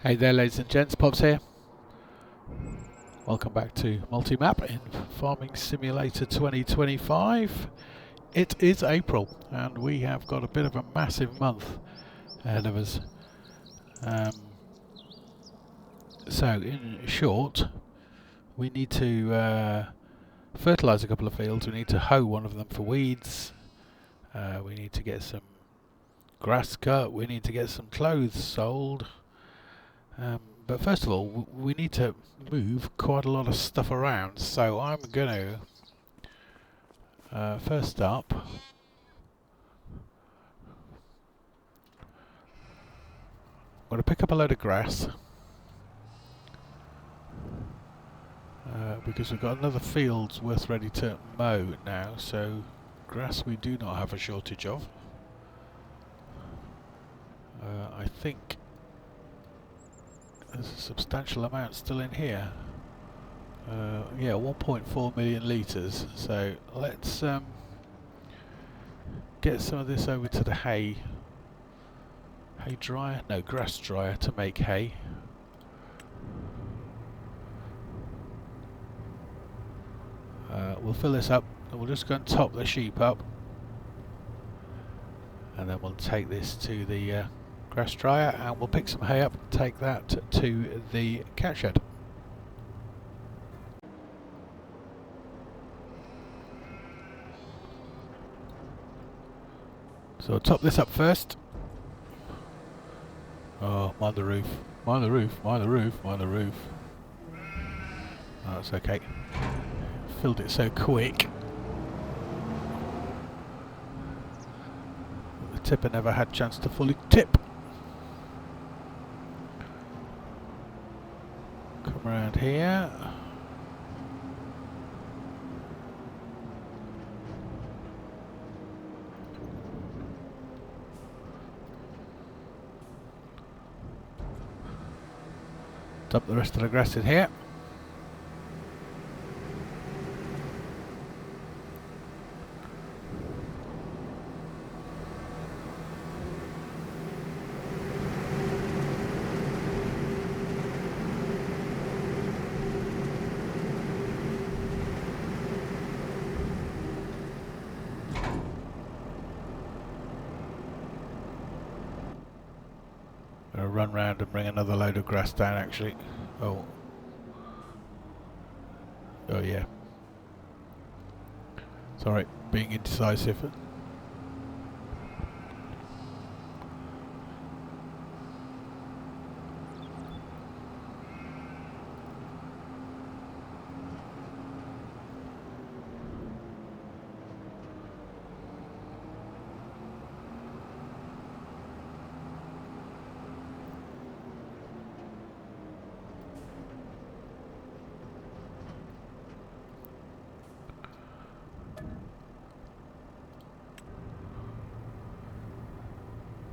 Hey there ladies and gents, Pops here. Welcome back to Multimap in Farming Simulator 2025. It is April and we have got a bit of a massive month ahead of us. So in short, we need to fertilise a couple of fields, we need to hoe one of them for weeds, we need to get some grass cut, we need to get some clothes sold. But first of all, we need to move quite a lot of stuff around, so I'm going to, first up, I'm going to pick up a load of grass, because we've got another field's worth ready to mow now, so grass we do not have a shortage of. I think there's a substantial amount still in here. Yeah, 1.4 million litres. So let's get some of this over to the hay dryer, no, grass dryer to make hay. We'll fill this up and we'll just go and top the sheep up, and then we'll take this to the grass dryer and we'll pick some hay up and take that to the cow shed. So I'll top this up first. Oh, mind the roof, mind the roof, mind the roof, mind the roof. Oh, that's okay. Filled it so quick. The tipper never had a chance to fully tip. Come around here. Dump the rest of the grass in here. Gonna run round and bring another load of grass down actually. Oh yeah. Sorry, being indecisive.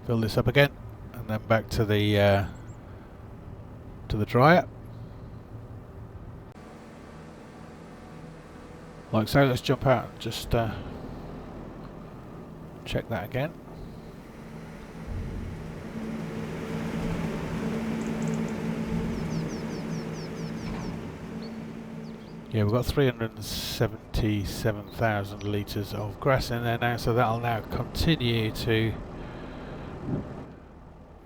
Fill this up again, and then back to the dryer. Like so. Let's jump out and just check that again. Yeah, we've got 377,000 litres of grass in there now, so that'll now continue to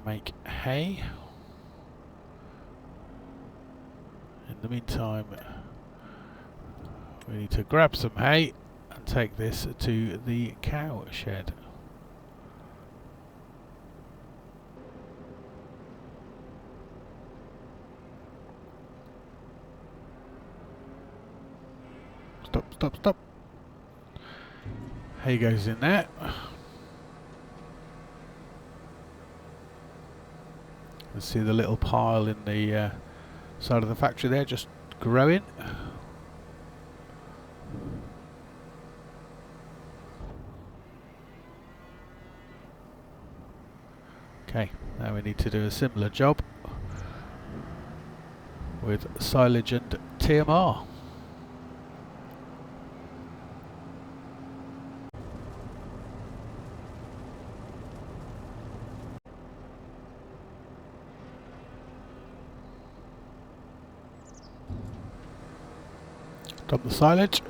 make hay. In the meantime, we need to grab some hay and take this to the cow shed. Stop, stop. Hay goes in there. You see the little pile in the side of the factory there just growing. Okay, now we need to do a similar job with silage and TMR. come the silage.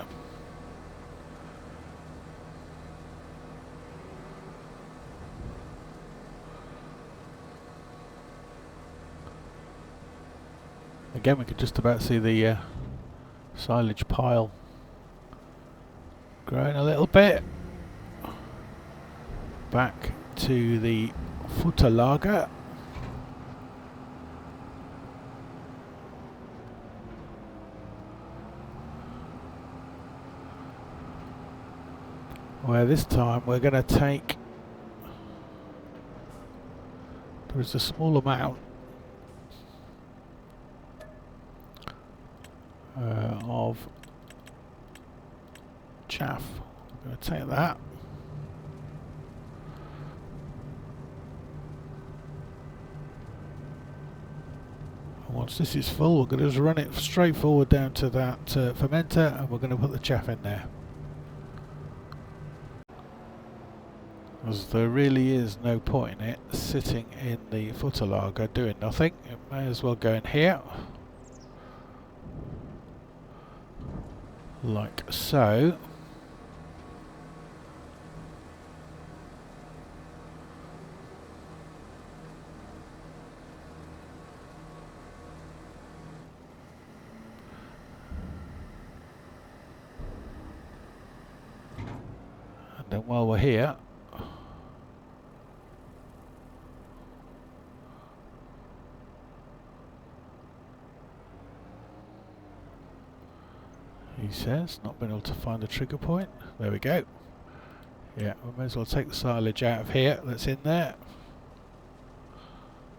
Again, we could just about see the silage pile growing a little bit. Back to the Futterlager. Where this time we're going to take, there is a small amount of chaff. I'm going to take that. And once this is full, we're going to just run it straight forward down to that fermenter, and we're going to put the chaff in there. As there really is no point in it sitting in the Futterlager doing nothing. It may as well go in here, like so. And then while we're here, he says, not been able to find the trigger point. There we go. Yeah, we may as well take the silage out of here that's in there.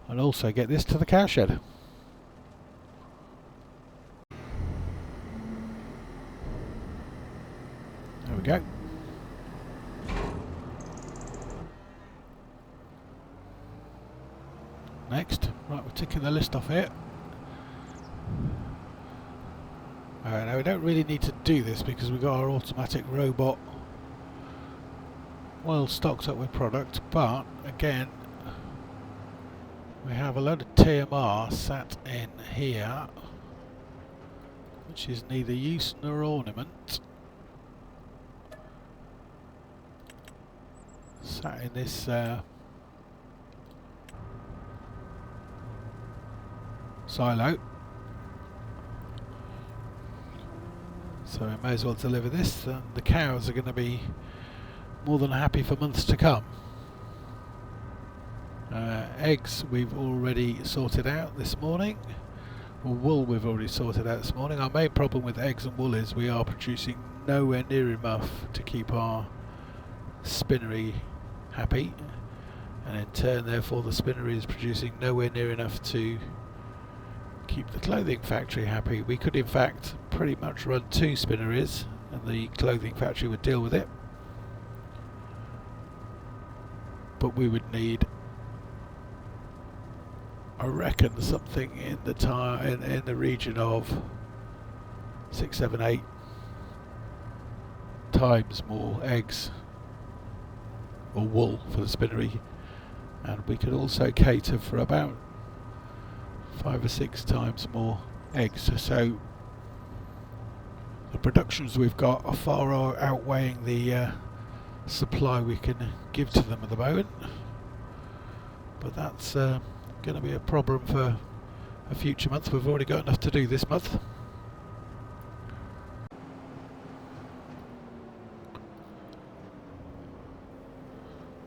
And also get this to the cow shed. There we go. Next. Right, we're ticking the list off here. Now we don't really need to do this because we've got our automatic robot well stocked up with product, but again we have a load of TMR sat in here which is neither use nor ornament, sat in this silo. So we may as well deliver this, and the cows are going to be more than happy for months to come. Eggs we've already sorted out this morning. Well, wool we've already sorted out this morning. Our main problem with eggs and wool is we are producing nowhere near enough to keep our spinnery happy, and in turn therefore the spinnery is producing nowhere near enough to keep the clothing factory happy. We could in fact pretty much run 2 spinneries and the clothing factory would deal with it, but we would need, I reckon, something in the in the region of 6, 7, 8 times more eggs or wool for the spinnery, and we could also cater for about 5 or 6 times more eggs. So the productions we've got are far outweighing the supply we can give to them at the moment, but that's going to be a problem for a future month. We've already got enough to do this month.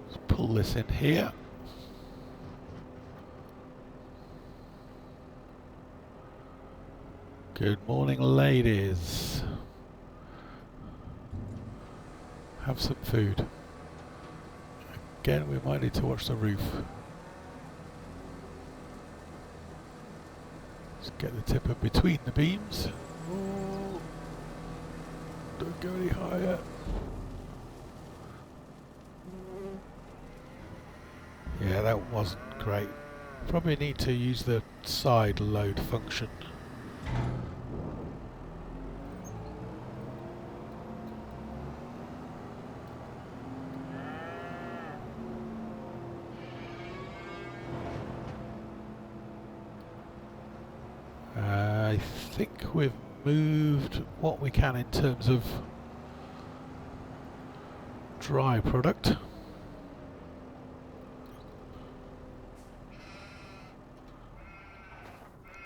Let's pull this in here. Good morning, ladies. Have some food. Again, we might need to watch the roof. Let's get the tipper between the beams. Oh, don't go any higher. Yeah, that wasn't great. Probably need to use the side load function. I think we've moved what we can in terms of dry product.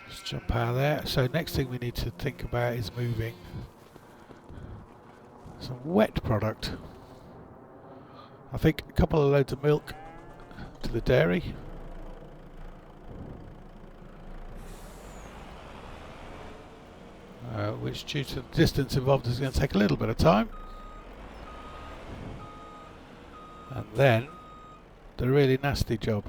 Just jump out of there. So next thing we need to think about is moving some wet product. I think a couple of loads of milk to the dairy. Which due to the distance involved is going to take a little bit of time. And then the really nasty job.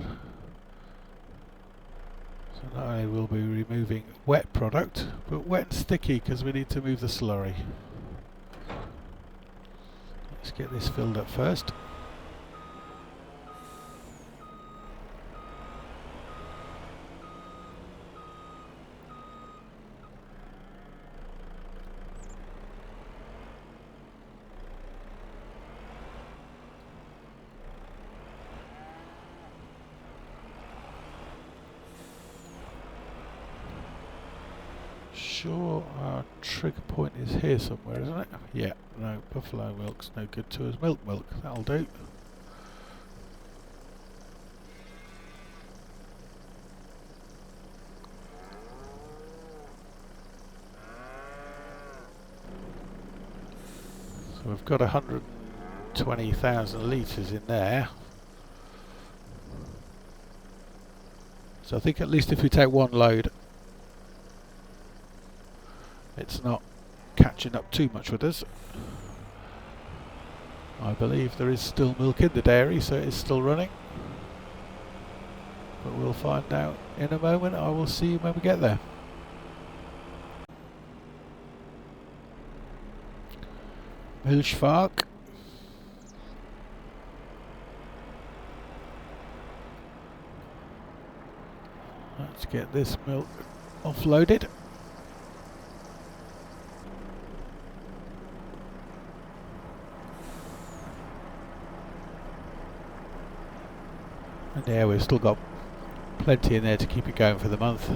So not only will we be removing wet product, but wet and sticky because we need to move the slurry. Let's get this filled up first. Sure, our trigger point is here somewhere, isn't it? Yeah, no, buffalo milk's no good to us. Milk, that'll do. So we've got 120,000 litres in there. So I think at least if we take one load, it's not catching up too much with us. I believe there is still milk in the dairy, so it is still running. But we'll find out in a moment. I will see you when we get there. Milchvark. Let's get this milk offloaded. And yeah, we've still got plenty in there to keep it going for the month.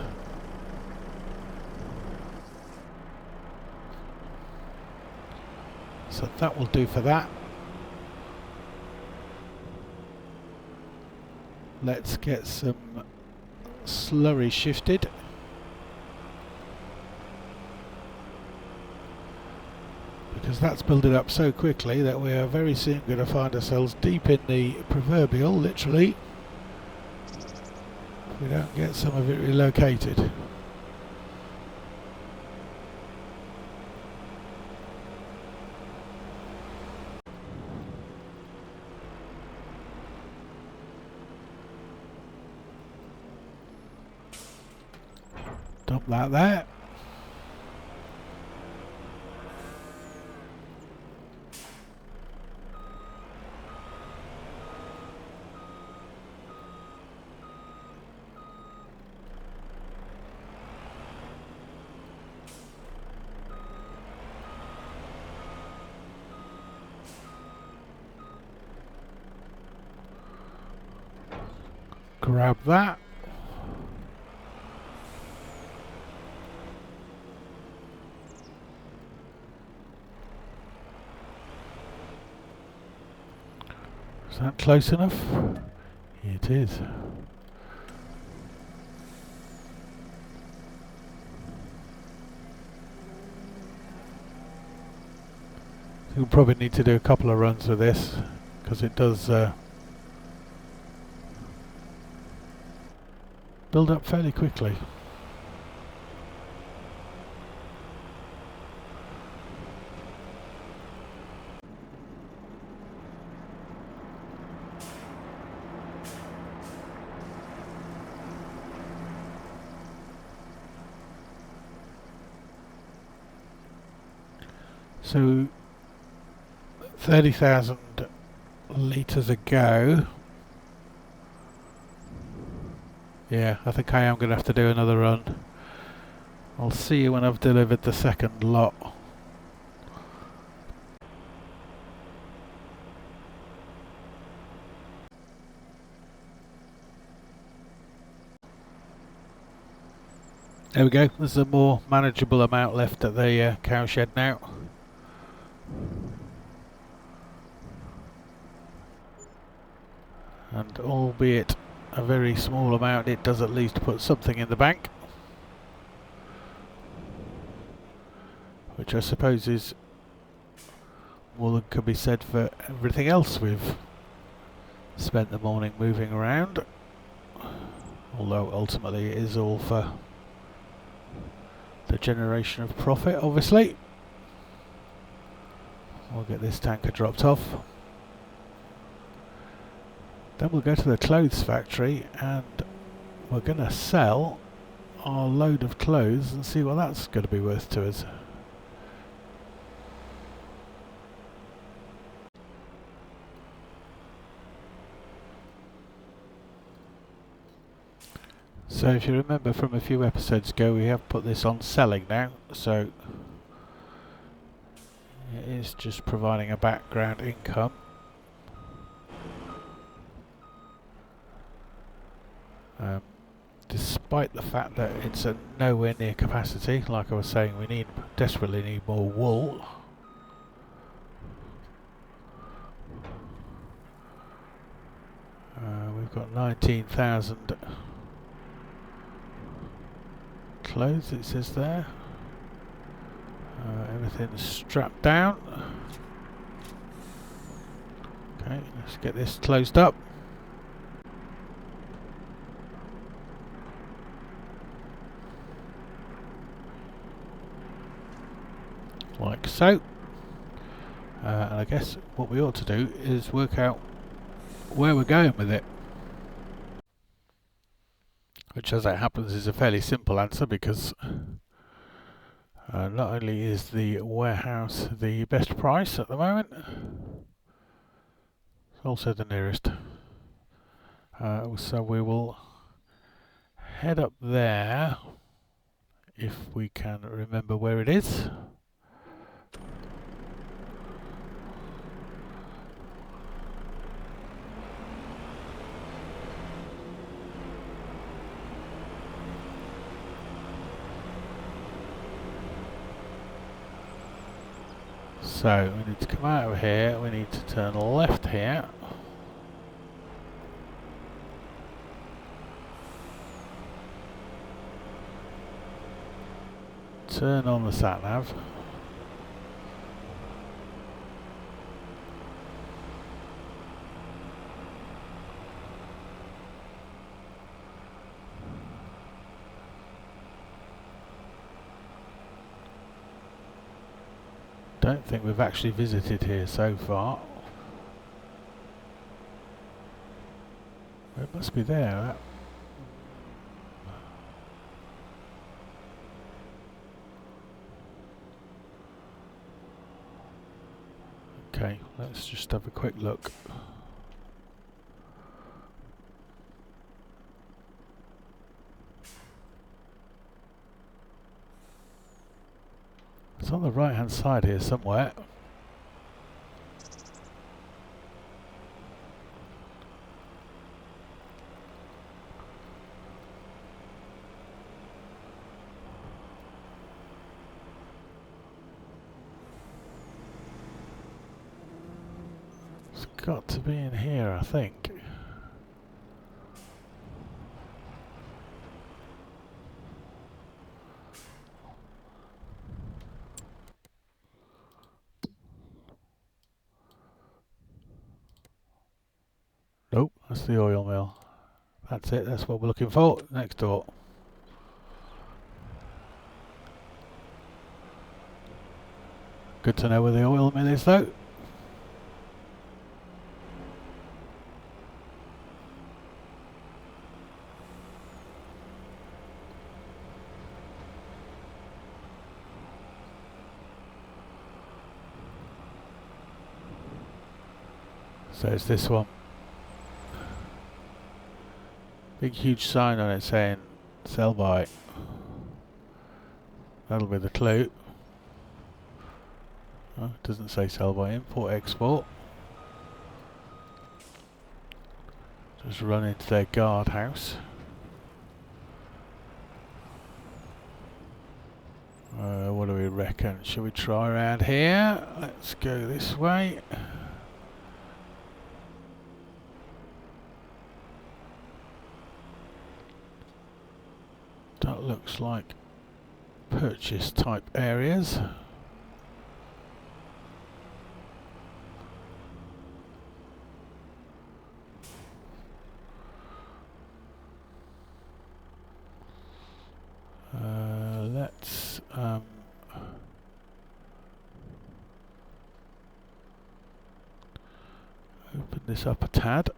So that will do for that. Let's get some slurry shifted. Because that's building up so quickly that we are very soon going to find ourselves deep in the proverbial, literally, if we don't get some of it relocated. Dump that there. Grab that. Is that close enough? It is. We'll probably need to do a couple of runs with this because it does build up fairly quickly. So 30,000 litres a go. Yeah, I think I am going to have to do another run. I'll see you when I've delivered the second lot. There we go, there's a more manageable amount left at the cow shed now. And albeit a very small amount, it does at least put something in the bank, which I suppose is more than can be said for everything else we've spent the morning moving around, although ultimately it is all for the generation of profit, obviously. We'll get this tanker dropped off. Then we'll go to the clothes factory and we're going to sell our load of clothes and see what that's going to be worth to us. So if you remember from a few episodes ago, we have put this on selling now, so it is just providing a background income. Despite the fact that it's at nowhere near capacity, like I was saying, we desperately need more wool. We've got 19,000 clothes, it says there. Everything's strapped down. Okay, let's get this closed up. Like so. And I guess what we ought to do is work out where we're going with it. Which, as it happens, is a fairly simple answer, because not only is the warehouse the best price at the moment, it's also the nearest. So we will head up there, if we can remember where it is. So we need to come out of here, we need to turn left here. Turn on the sat nav. Don't think we've actually visited here so far. It must be there. Okay, let's just have a quick look. It's on the right hand side here somewhere. It's got to be in here, I think. Nope, that's the oil mill. That's it, that's what we're looking for. Next door. Good to know where the oil mill is though. So it's this one. Big huge sign on it saying sell by. That'll be the clue. Oh, it doesn't say sell by, import export. Just run into their guardhouse. What do we reckon? Shall we try around here? Let's go this way. That looks like purchase type areas. Let's open this up a tad.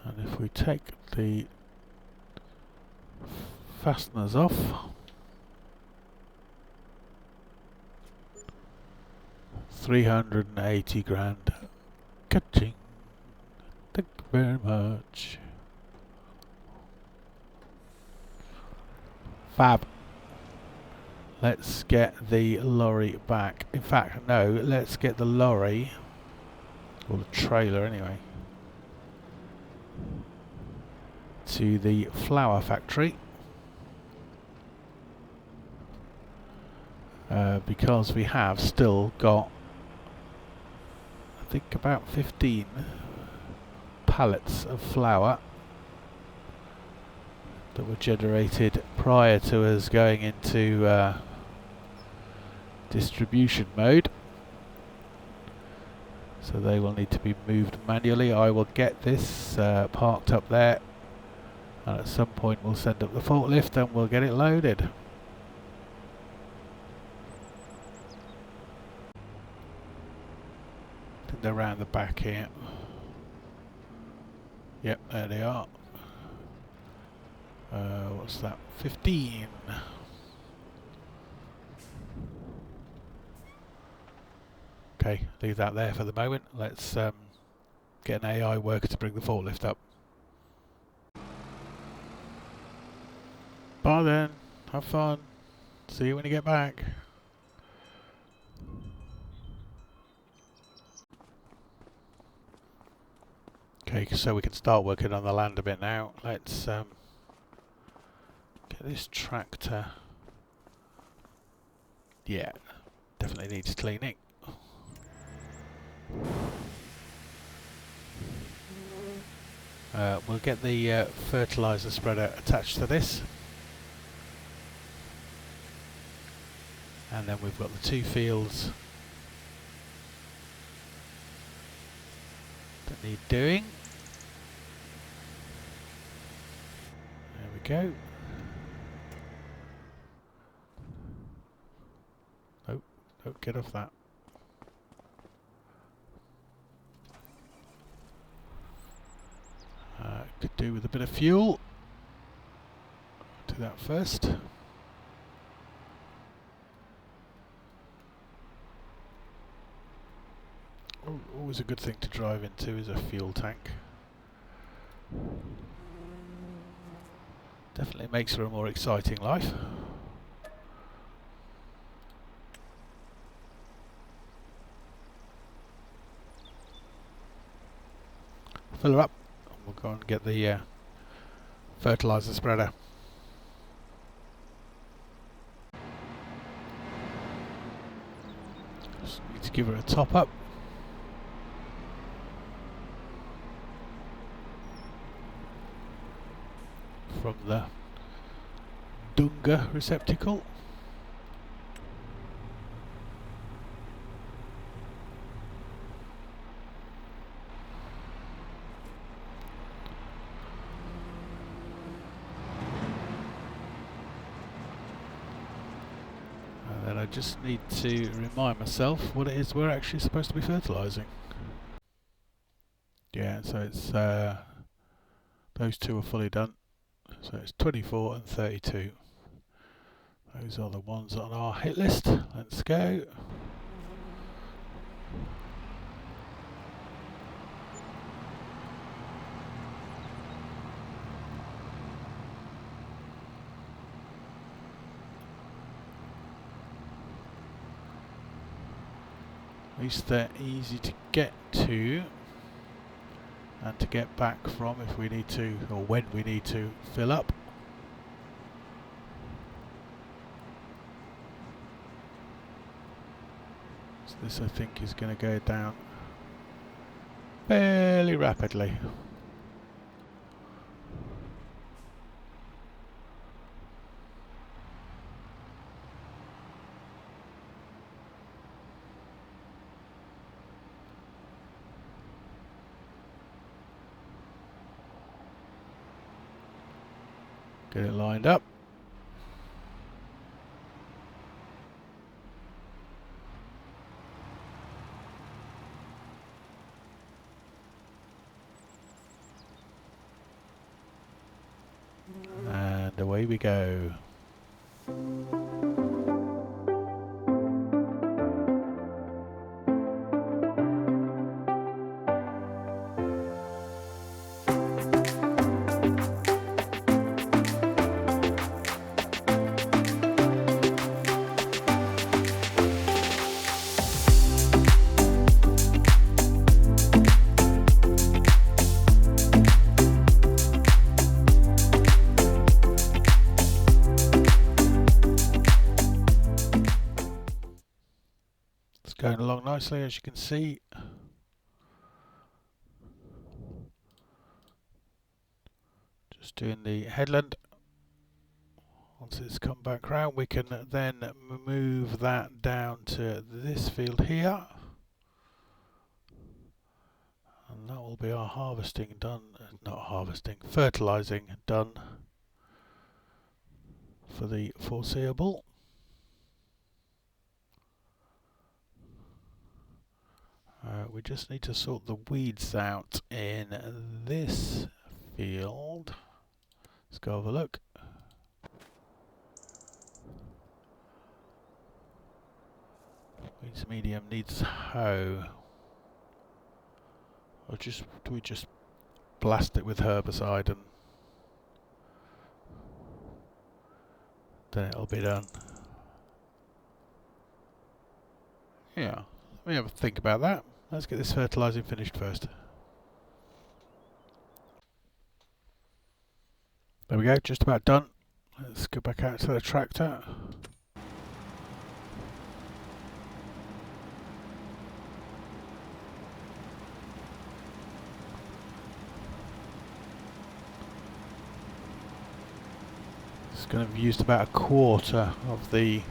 And if we take the fasteners off, $380,000. Ka-ching. Thank you very much. Fab. Let's get the lorry back. In fact, no, let's get the lorry, or the trailer anyway, to the flour factory. Because we have still got, I think, about 15 pallets of flour that were generated prior to us going into distribution mode. So they will need to be moved manually. I will get this parked up there, and at some point we'll send up the forklift and we'll get it loaded. They're around the back here. Yep, there they are. What's that? 15. Okay, leave that there for the moment. Let's get an AI worker to bring the forklift up. Bye then. Have fun. See you when you get back. Okay, so we can start working on the land a bit now. Let's get this tractor. Yeah, definitely needs cleaning. We'll get the fertilizer spreader attached to this. And then we've got the 2 fields that need doing. There we go. Oh, don't get off that. Could do with a bit of fuel. Do that first. Always a good thing to drive into is a fuel tank. Definitely makes for a more exciting life. Fill her up. We'll go and get the fertilizer spreader. Just need to give her a top up. From the Dunga receptacle. And then I just need to remind myself what it is we're actually supposed to be fertilising. Yeah, so it's those 2 are fully done. So it's 24 and 32. Those are the ones on our hit list. Let's go. At least they're easy to get to. and to get back from if we need to, or when we need to fill up. So this I think is going to go down fairly rapidly. Get it lined up. And away we go. Going along nicely, as you can see. Just doing the headland. Once it's come back round, we can then move that down to this field here. And that will be our harvesting done, not harvesting, fertilising done for the foreseeable. We just need to sort the weeds out in this field. Let's go have a look. Weeds medium needs hoe. Or do we just blast it with herbicide and then it'll be done? Yeah, let me have a think about that. Let's get this fertilising finished first. There we go, just about done. Let's go back out to the tractor. It's going to have used about a quarter of the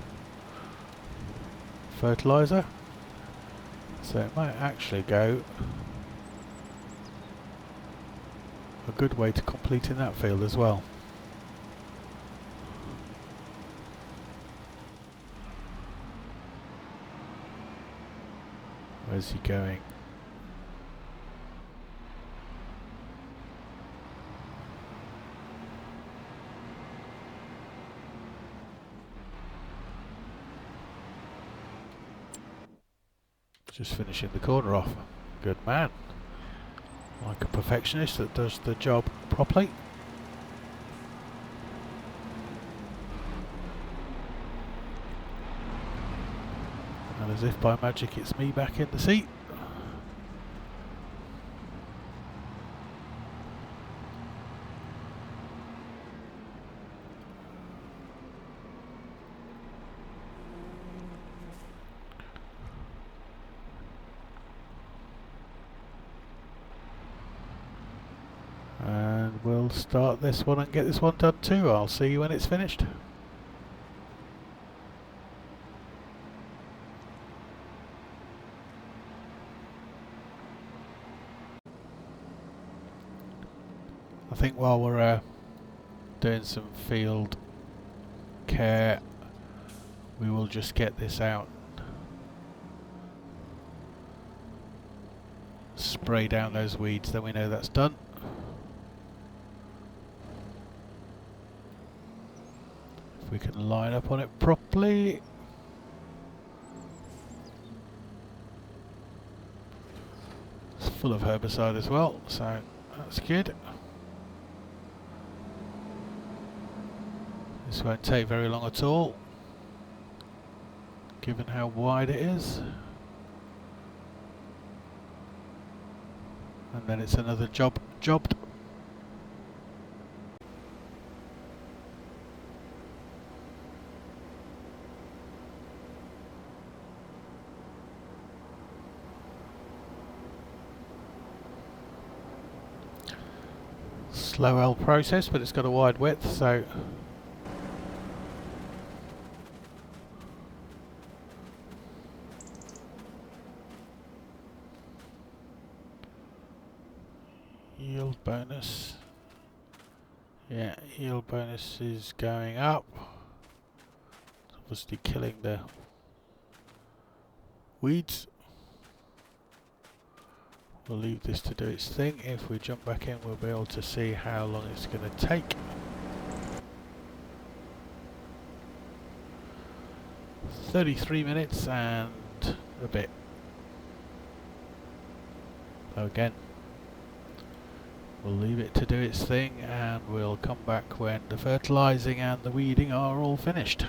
fertiliser. So it might actually go a good way to completing that field as well. Where's he going? Just finishing the corner off. Good man. Like a perfectionist that does the job properly. And as if by magic it's me back in the seat. And we'll start this one and get this one done too. I'll see you when it's finished. I think while we're doing some field care, we will just get this out. Spray down those weeds, then we know that's done. If we can line up on it properly. It's full of herbicide as well, so that's good. This won't take very long at all, given how wide it is. and then it's another jobbed. Slow L process, but it's got a wide width, so yield bonus. Yeah, yield bonus is going up. It's obviously killing the weeds. We'll leave this to do its thing. If we jump back in, we'll be able to see how long it's going to take. 33 minutes and a bit. So again, we'll leave it to do its thing and we'll come back when the fertilising and the weeding are all finished.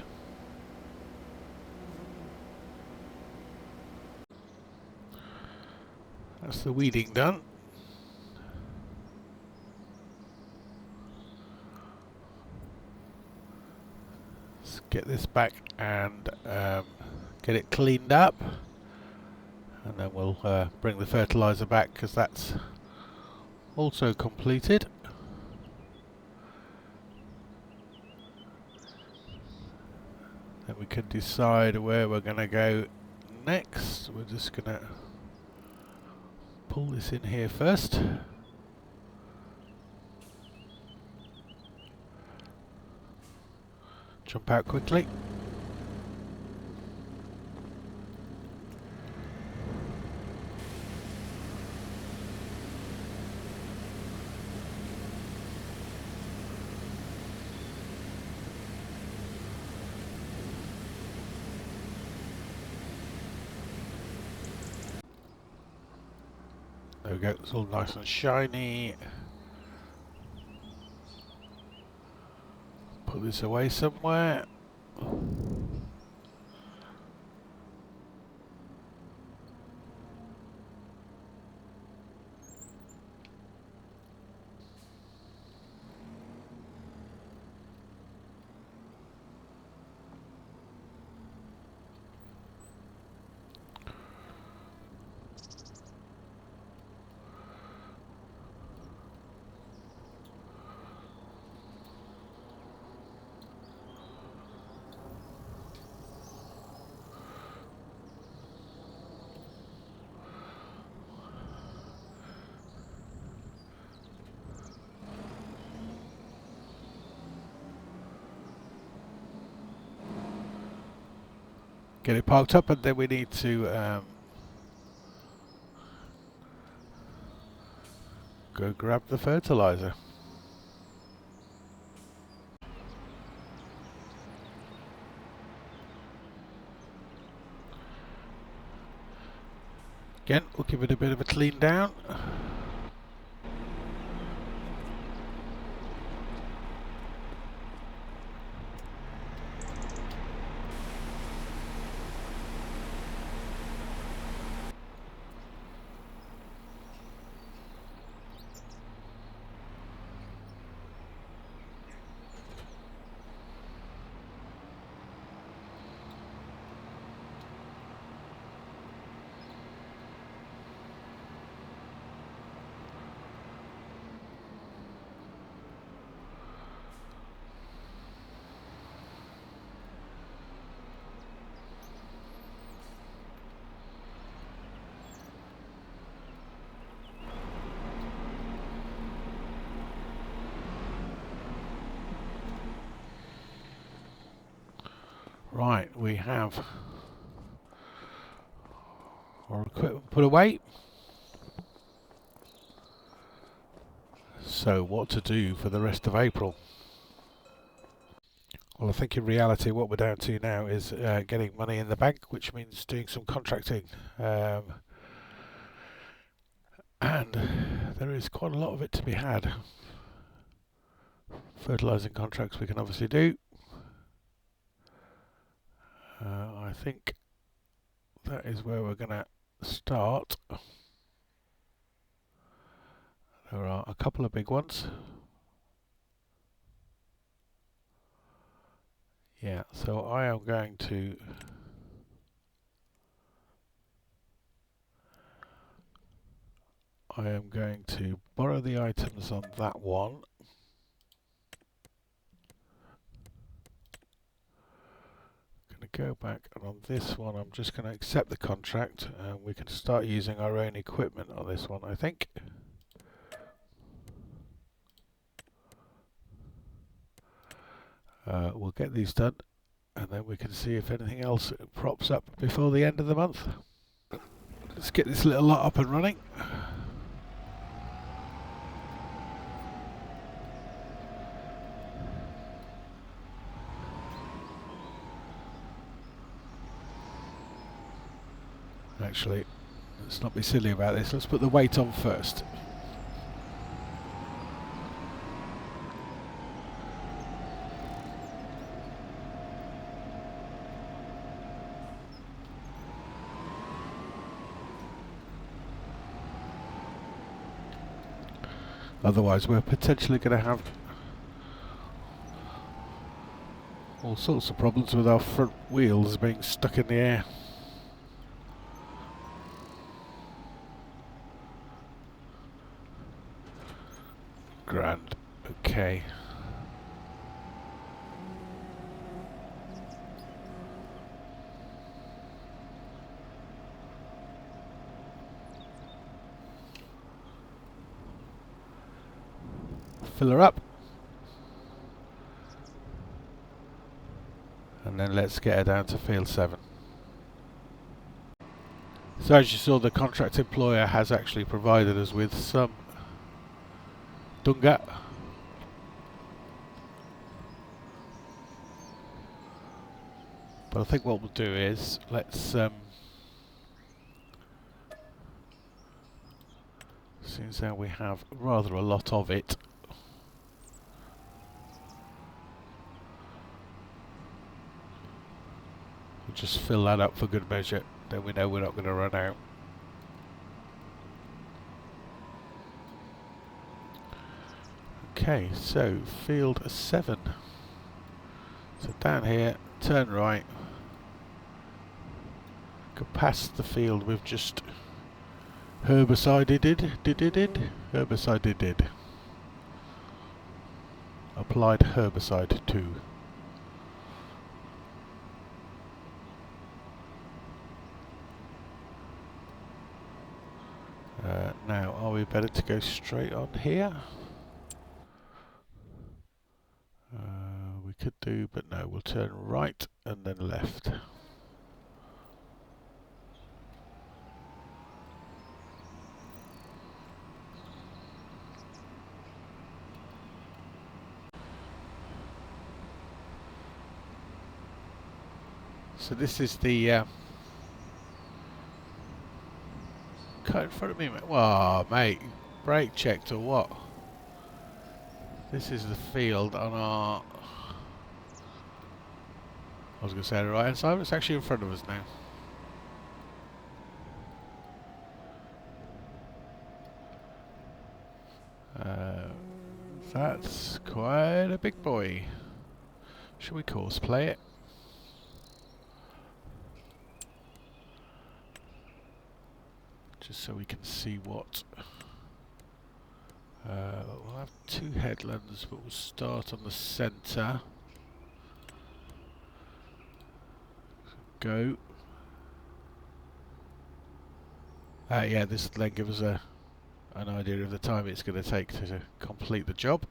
That's the weeding done. Let's get this back and get it cleaned up, and then we'll bring the fertiliser back because that's also completed. Then we can decide where we're going to go next. We're just going to pull this in here first. Jump out quickly. There we go, it's all nice and shiny. Put this away somewhere. Get it parked up, and then we need to go grab the fertiliser. Again, we'll give it a bit of a clean down. Right, we have our equipment put away. So what to do for the rest of April? Well, I think in reality what we're down to now is getting money in the bank, which means doing some contracting. And there is quite a lot of it to be had. Fertilising contracts we can obviously do. I think that is where we're going to start. There are a couple of big ones. Yeah, so I am going to borrow the items on that one. Going to go back, and on this one I'm just going to accept the contract and we can start using our own equipment on this one, I think. We'll get these done and then we can see if anything else props up before the end of the month. Let's get this little lot up and running. Actually, let's not be silly about this. Let's put the weight on first. Otherwise, we're potentially going to have all sorts of problems with our front wheels being stuck in the air. Grand. Okay. Fill her up. And then let's get her down to field 7. So as you saw, the contract employer has actually provided us with some dunga. But I think what we'll do is, let's since now we have rather a lot of it, we'll just fill that up for good measure, then we know we're not going to run out. Okay, so field 7. So down here, turn right, go past the field we've just herbicided, applied herbicide to. Now, are we better to go straight on here? We could do, but no, we'll turn right and then left. So this is the cut in front of me, mate. Wow, mate, brake checked or what? This is the field on our, I was going to say the right hand side, but it's actually in front of us now. That's quite a big boy. Shall we course play it? Just so we can see what. We'll have 2 headlands, but we'll start on the centre. Go. Yeah, this will then give us an idea of the time it's going to take to complete the job.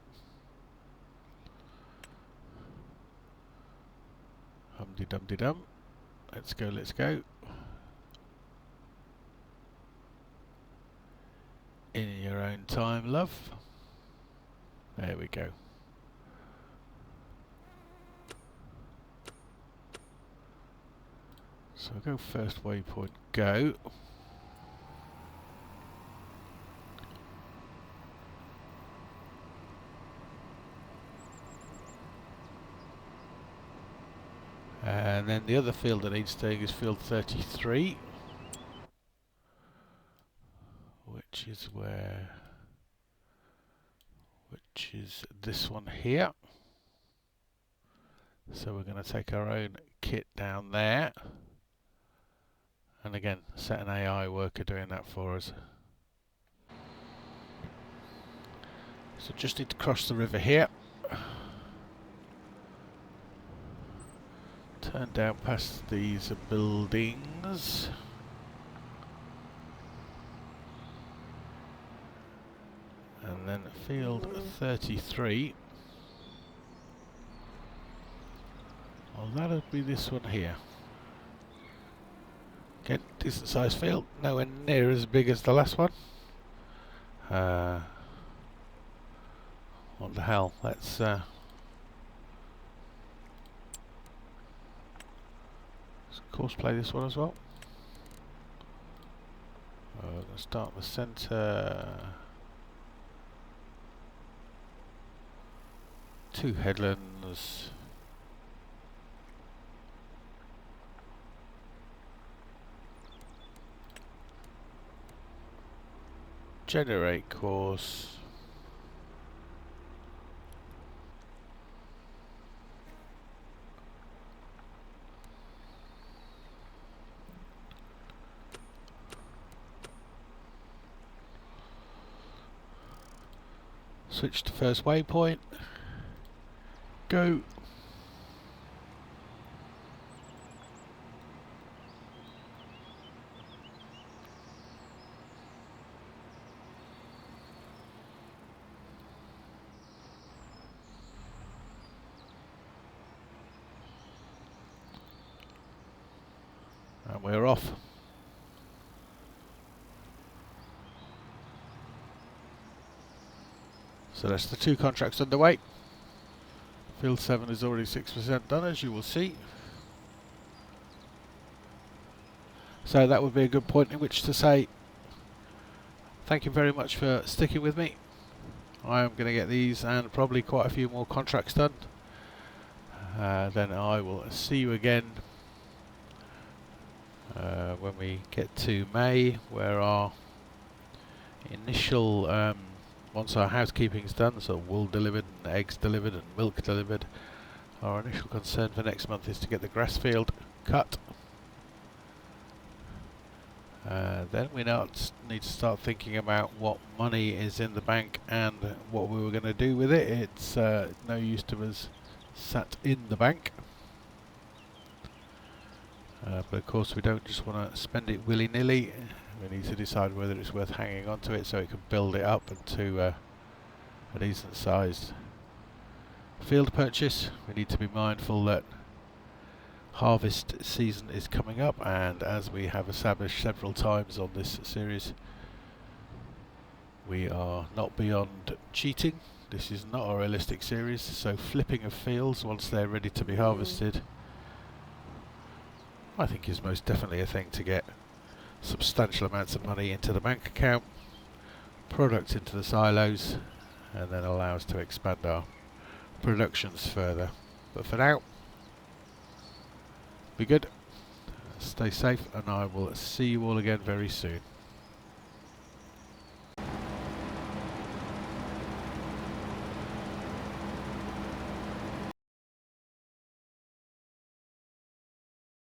Hum-de-dum-de-dum. Let's go, let's go. In your own time, love. There we go. So I'll go first waypoint, go. And then the other field that needs doing is field 33, which is where which is this one here. So we're going to take our own kit down there, and again set an AI worker doing that for us. So just need to cross the river here, turn down past these buildings, and then field 33. Well, that'll be this one here. Again, decent sized field, nowhere near as big as the last one. What the hell, let's course play this one as well. We're going to start in the centre. 2 headlands. Generate course. Switch to first waypoint. Go. And we're off. So that's the 2 contracts underway. Field 7 is already 6% done, as you will see. So that would be a good point in which to say thank you very much for sticking with me. I am going to get these and probably quite a few more contracts done. Then I will see you again when we get to May, where our initial once our housekeeping's done, so wool delivered and eggs delivered and milk delivered, our initial concern for next month is to get the grass field cut. Then we need to start thinking about what money is in the bank and what we were going to do with it. It's no use to us sat in the bank. But of course we don't just want to spend it willy-nilly. We need to decide whether it's worth hanging on to it so it can build it up into a decent sized field purchase. We need to be mindful that harvest season is coming up, and as we have established several times on this series, we are not beyond cheating. This is not a realistic series, so flipping of fields once they're ready to be harvested I think is most definitely a thing to get substantial amounts of money into the bank account, product into the silos, and then allow us to expand our productions further. But for now, be good, stay safe, and I will see you all again very soon.